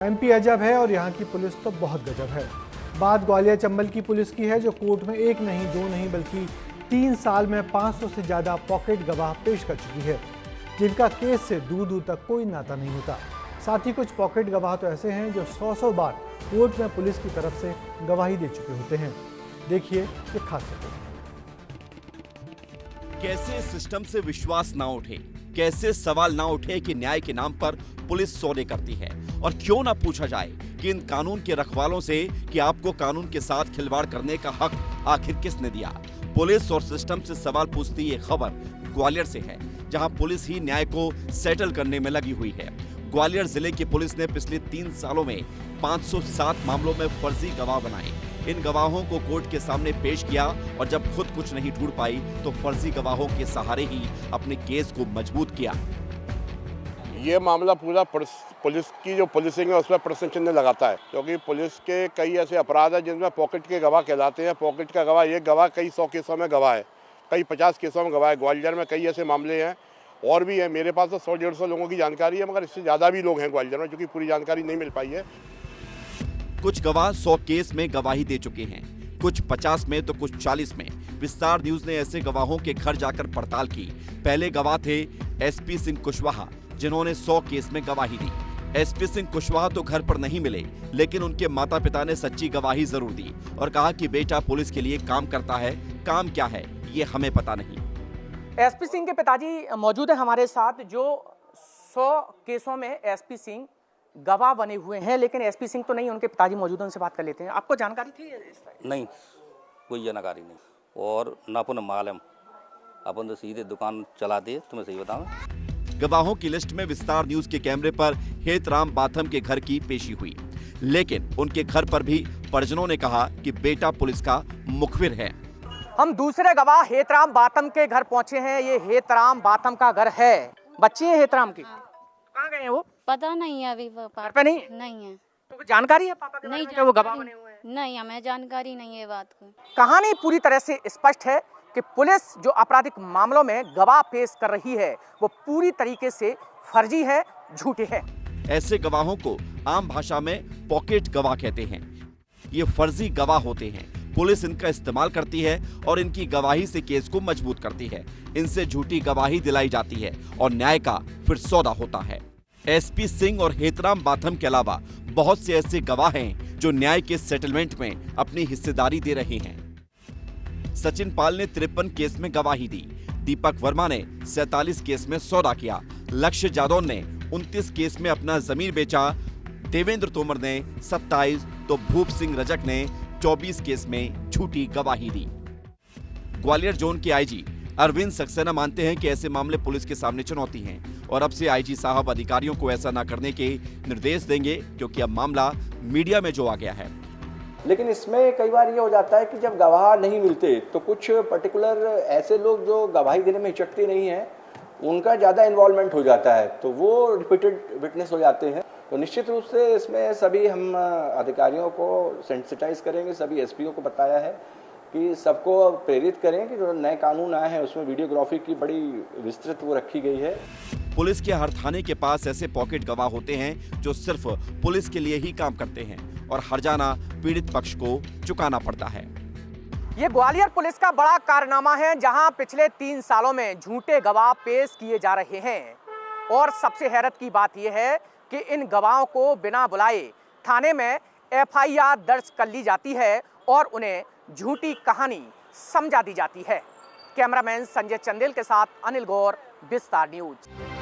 MP अजब है और यहाँ की पुलिस तो बहुत गजब है। बात ग्वालियर चंबल की पुलिस की है, जो कोर्ट में एक नहीं दो नहीं बल्कि 3 साल में 500 से ज़्यादा पॉकेट गवाह पेश कर चुकी है, जिनका केस से दूर दूर तक कोई नाता नहीं होता। साथ ही कुछ पॉकेट गवाह तो ऐसे हैं जो 100 बार कोर्ट में पुलिस की तरफ से गवाही दे चुके होते हैं। देखिए ये खास रिपोर्ट। कैसे सिस्टम से विश्वास ना उठे, कैसे सवाल ना उठे कि न्याय के नाम पर पुलिस सौदे करती है, और क्यों ना पूछा जाए कि इन कानून के रखवालों से कि आपको कानून के साथ खिलवाड़ करने का हक आखिर किसने दिया। पुलिस और सिस्टम से सवाल पूछती ये खबर ग्वालियर से है, जहां पुलिस ही न्याय को सेटल करने में लगी हुई है। ग्वालियर जिले की पुलिस ने पिछले 3 सालों में 507 मामलों में फर्जी गवाह बनाए। इन गवाहों को कोर्ट के सामने पेश किया और जब खुद कुछ नहीं ढूंढ पाई तो फर्जी गवाहों के सहारे ही अपने केस को मजबूत किया। ये मामला पूरा पुलिस की जो पुलिसिंग है उस पर प्रश्न चिन्ह लगाता है, क्योंकि पुलिस के कई ऐसे अपराध हैं जिनमें पॉकेट के गवाह कहलाते हैं। पॉकेट का गवाह, ये गवाह कई 100 केसों में गवाह है, कई 50 केसों में गवाह है। ग्वालियर में कई ऐसे मामले हैं और भी है। मेरे पास तो 100-150 लोगों की जानकारी है, मगर इससे ज़्यादा भी लोग हैं ग्वालियर में, क्योंकि पूरी जानकारी नहीं मिल पाई है। कुछ गवाह 100 केस में गवाही दे चुके हैं, कुछ 50 में तो कुछ 40 में। विस्तार न्यूज ने ऐसे गवाहों के घर जाकर पड़ताल की। पहले गवाह थे एसपी सिंह कुशवाहा, जिन्होंने 100 केस में गवाही दी। एसपी सिंह कुशवाहा तो घर पर नहीं मिले, लेकिन उनके माता पिता ने सच्ची गवाही जरूर दी और कहा कि बेटा पुलिस के लिए काम करता है। काम क्या है ये हमें पता नहीं। एसपी सिंह के पिताजी मौजूद है हमारे साथ, जो 100 केसों में एसपी सिंह गवाह बने हुए हैं, लेकिन एसपी सिंह तो नहीं, उनके पिताजी मौजूद हैं, उनसे बात कर लेते हैं। आपको जानकारी थी इस तरह? नहीं, कोई जानकारी नहीं, और ना अपन मालूम। अपन तो सीधे दुकान चला दिए, तुम्हें सही बताऊं। गवाहों की लिस्ट में विस्तार न्यूज के कैमरे पर हेतराम बाथम के घर की पेशी हुई, लेकिन उनके घर पर भी परिजनों ने कहा कि बेटा पुलिस का मुखबिर है। हम दूसरे गवाह हेतराम बाथम के घर पहुंचे हैं। ये हेतराम बाथम का घर है। बच्चे हैं हेतराम की। कहाँ गए हैं वो? पता नहीं है अभी वो घर पे नहीं है। तो जानकारी है पापा के नहीं, बारे में वो गवाह बने हुए हैं? नहीं, हमें जानकारी नहीं है बात को। कहानी पूरी तरह से स्पष्ट है कि पुलिस जो आपराधिक मामलों में गवाह पेश कर रही है वो पूरी तरीके से फर्जी है, झूठे है। ऐसे गवाहों को आम भाषा में पॉकेट गवाह कहते हैं। ये फर्जी गवाह होते हैं। पुलिस इनका इस्तेमाल करती है और इनकी गवाही से केस को मजबूत करती है। इनसे झूठी गवाही दिलाई जाती है और न्याय का फिर सौदा होता है। एसपी सिंह और हेतराम बाथम के अलावा बहुत से ऐसे गवाह हैं जो न्याय के सेटलमेंट में अपनी हिस्सेदारी दे रहे हैं। सचिन पाल ने 53 केस में गवाही दी। दीपक वर्मा ने 47 केस में सौदा किया। लक्ष्य जादौन ने 29 केस में अपना जमीन बेचा। देवेंद्र तोमर ने 27 तो भूप सिंह रजक ने 24 केस में झूठी गवाही दी। ग्वालियर जोन के आईजी अरविंद सक्सेना मानते हैं कि ऐसे मामले पुलिस के सामने चुनौती हैं और अब से आईजी साहब अधिकारियों को ऐसा न करने के निर्देश देंगे, क्योंकि अब मामला मीडिया में जो आ गया है। लेकिन इसमें कई बार ये हो जाता है कि जब गवाह नहीं मिलते तो कुछ पर्टिकुलर ऐसे लोग जो गवाही देने में हिचकते नहीं हैं, उनका ज़्यादा इन्वॉल्वमेंट हो जाता है, तो वो रिपीटेड विटनेस हो जाते हैं। तो निश्चित रूप से इसमें सभी हम अधिकारियों को सेंसिटाइज करेंगे। सभी एसपीओ को बताया है कि सबको प्रेरित करें कि जो नए कानून आए हैं उसमें वीडियोग्राफी की बड़ी विस्तृत वो रखी गई है। पुलिस के हर थाने के पास ऐसे पॉकेट गवाह होते हैं जो सिर्फ पुलिस के लिए ही काम करते हैं और हर्जाना पीड़ित पक्ष को चुकाना पड़ता है। ये ग्वालियर पुलिस का बड़ा कारनामा है, जहां पिछले 3 सालों में झूठे गवाह पेश किए जा रहे हैं। और सबसे हैरत की बात यह है कि इन गवाहों को बिना बुलाए थाने में एफआईआर दर्ज कर ली जाती है और उन्हें झूठी कहानी समझा दी जाती है। कैमरामैन संजय चंदेल के साथ अनिल गौर, विस्तार न्यूज।